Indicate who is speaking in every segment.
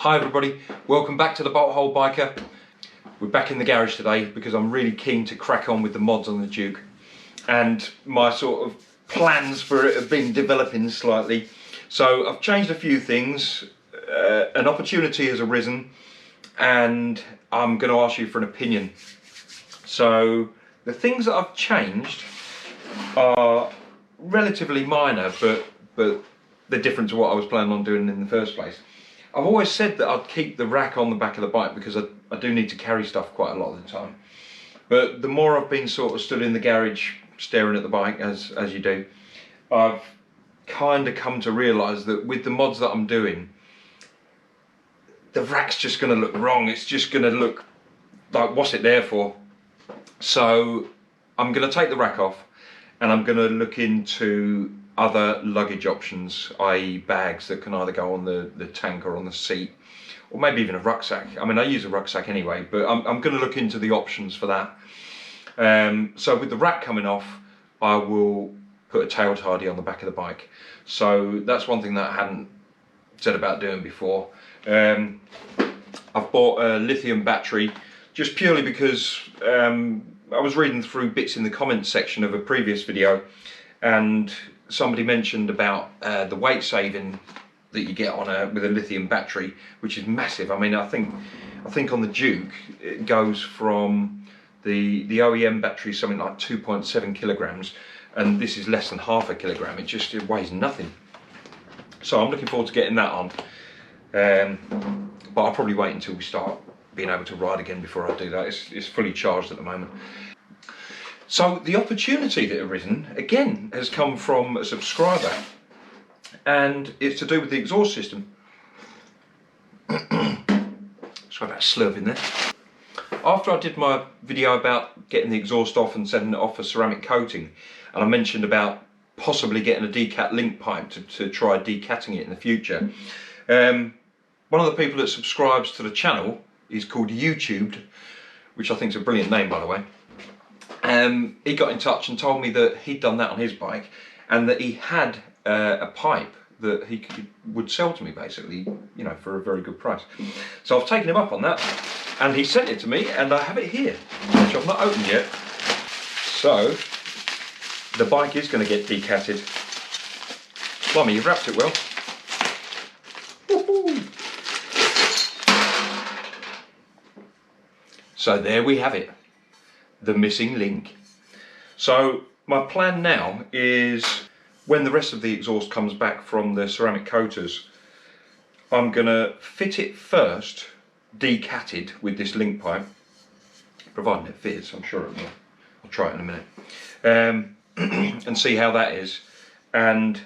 Speaker 1: Hi everybody, welcome back to the Bolt Hole Biker. We're back in the garage today because I'm really keen to crack on with the mods on the Duke, and my sort of plans for it have been developing slightly. So I've changed a few things, an opportunity has arisen and I'm going to ask you for an opinion. So the things that I've changed are relatively minor, but they're different to what I was planning on doing in the first place. I've always said that I'd keep the rack on the back of the bike because I do need to carry stuff quite a lot of the time. But the more I've been sort of stood in the garage staring at the bike, as you do, I've kind of come to realise that with the mods that I'm doing, the rack's just going to look wrong. It's just going to look like, what's it there for? So I'm going to take the rack off and I'm going to look into other luggage options, i.e. bags that can either go on the tank or on the seat, or maybe even a rucksack. I mean, I use a rucksack anyway, but I'm going to look into the options for that. So with the rack coming off, I will put a tail tidy on the back of the bike. So that's one thing that I hadn't said about doing before. I've bought a lithium battery just purely because I was reading through bits in the comments section of a previous video, and somebody mentioned about the weight saving that you get on with a lithium battery, which is massive. I mean, I think on the Duke it goes from the OEM battery something like 2.7 kilograms, and this is less than half a kilogram. It weighs nothing. So I'm looking forward to getting that on, but I'll probably wait until we start being able to ride again before I do that. It's fully charged at the moment. So the opportunity that arisen again has come from a subscriber, and it's to do with the exhaust system. Sorry about slurping there. After I did my video about getting the exhaust off and sending it off for ceramic coating, and I mentioned about possibly getting a decat link pipe to try decatting it in the future, one of the people that subscribes to the channel is called YouTubed, which I think is a brilliant name, by the way. He got in touch and told me that he'd done that on his bike, and that he had a pipe that he would sell to me, basically, you know, for a very good price. So I've taken him up on that, and he sent it to me, and I have it here, which I've not opened yet. So the bike is going to get decatted. Blimey, you've wrapped it well. So there we have it, the missing link. So my plan now is, when the rest of the exhaust comes back from the ceramic coaters, I'm gonna fit it first, decatted with this link pipe, providing it fits. I'm sure it will. I'll try it in a minute, and see how that is. And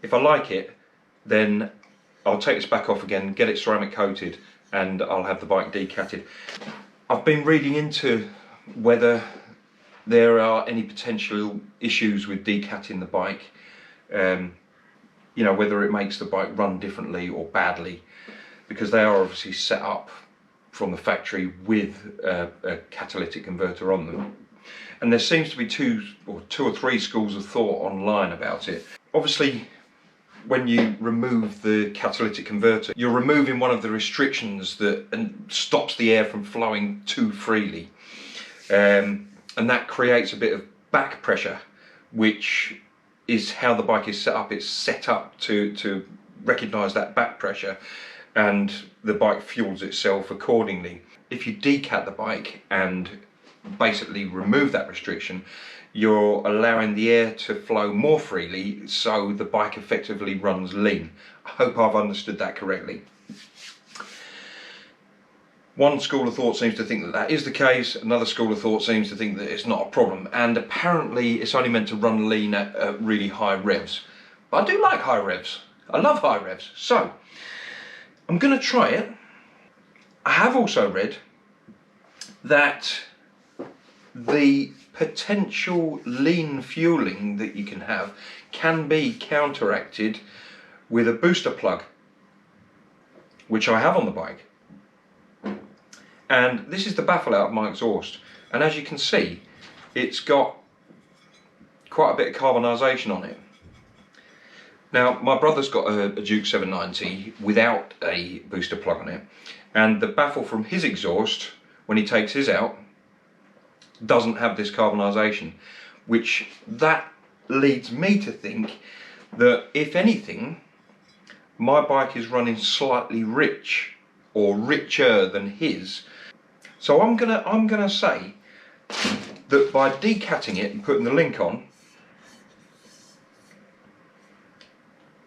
Speaker 1: if I like it, then I'll take this back off again, get it ceramic coated, and I'll have the bike decatted. I've been reading into whether there are any potential issues with decatting the bike, you know, whether it makes the bike run differently or badly, because they are obviously set up from the factory with a catalytic converter on them. And there seems to be two or three schools of thought online about it. Obviously, when you remove the catalytic converter, you're removing one of the restrictions that stops the air from flowing too freely. And that creates a bit of back pressure, which is how the bike is set up. It's set up to recognise that back pressure, and the bike fuels itself accordingly. If you decat the bike and basically remove that restriction, you're allowing the air to flow more freely, so the bike effectively runs lean. I hope I've understood that correctly. One school of thought seems to think that that is the case, another school of thought seems to think that it's not a problem, and apparently it's only meant to run lean at really high revs. But I do like high revs. I love high revs. So I'm going to try it. I have also read that the potential lean fueling that you can have can be counteracted with a booster plug, which I have on the bike. And this is the baffle out of my exhaust, and as you can see, it's got quite a bit of carbonisation on it. Now, my brother's got a Duke 790 without a booster plug on it, and the baffle from his exhaust, when he takes his out, doesn't have this carbonisation, which that leads me to think that, if anything, my bike is running slightly rich or richer than his. So I'm gonna say that by decatting it and putting the link on,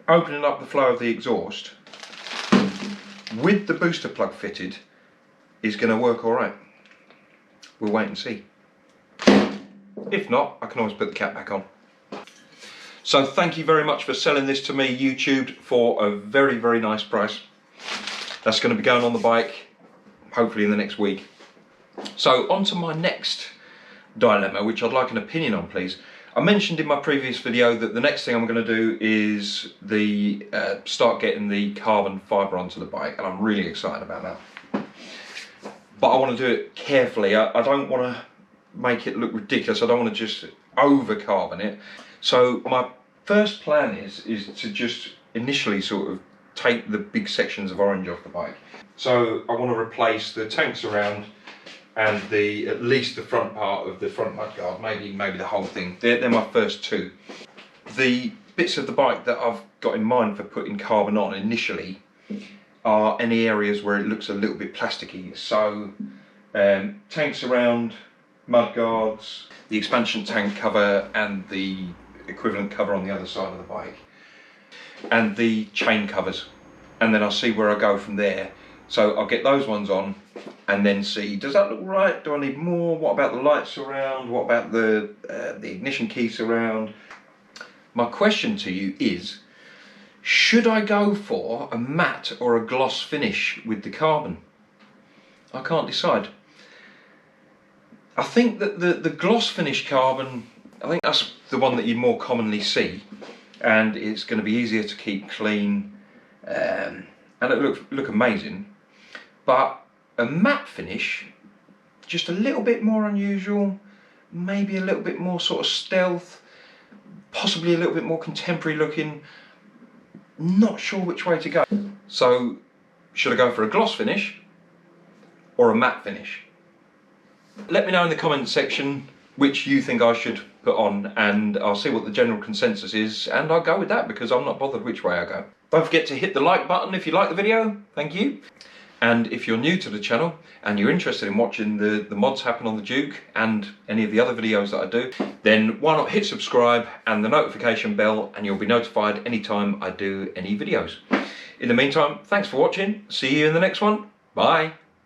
Speaker 1: opening up the flow of the exhaust with the booster plug fitted is going to work all right. We'll wait and see. If not, I can always put the cap back on. So thank you very much for selling this to me, YouTube, for a very, very nice price. That's going to be going on the bike hopefully in the next week. So on to my next dilemma, which I'd like an opinion on, please. I mentioned in my previous video that the next thing I'm going to do is start getting the carbon fibre onto the bike, and I'm really excited about that. But I want to do it carefully. I don't want to make it look ridiculous. I don't want to just over carbon it. So my first plan is to just initially sort of take the big sections of orange off the bike. So I want to replace the tanks around and at least the front part of the front mudguard, maybe the whole thing. They're my first two. The bits of the bike that I've got in mind for putting carbon on initially are any areas where it looks a little bit plasticky. So tanks around, mudguards, the expansion tank cover and the equivalent cover on the other side of the bike, and the chain covers, and then I'll see where I go from there. So I'll get those ones on and then see, does that look right? Do I need more? What about the lights around? What about the ignition key surround? My question to you is, should I go for a matte or a gloss finish with the carbon? I can't decide. I think that the gloss finish carbon, I think that's the one that you more commonly see, and it's going to be easier to keep clean, and it look amazing. But a matte finish, just a little bit more unusual, maybe a little bit more sort of stealth, possibly a little bit more contemporary looking. Not sure which way to go. So should I go for a gloss finish or a matte finish? Let me know in the comments section which you think I should put on, and I'll see what the general consensus is, and I'll go with that because I'm not bothered which way I go. Don't forget to hit the like button if you like the video. Thank you. And if you're new to the channel and you're interested in watching the mods happen on the Duke and any of the other videos that I do, then why not hit subscribe and the notification bell, and you'll be notified anytime I do any videos. In the meantime, thanks for watching. See you in the next one. Bye.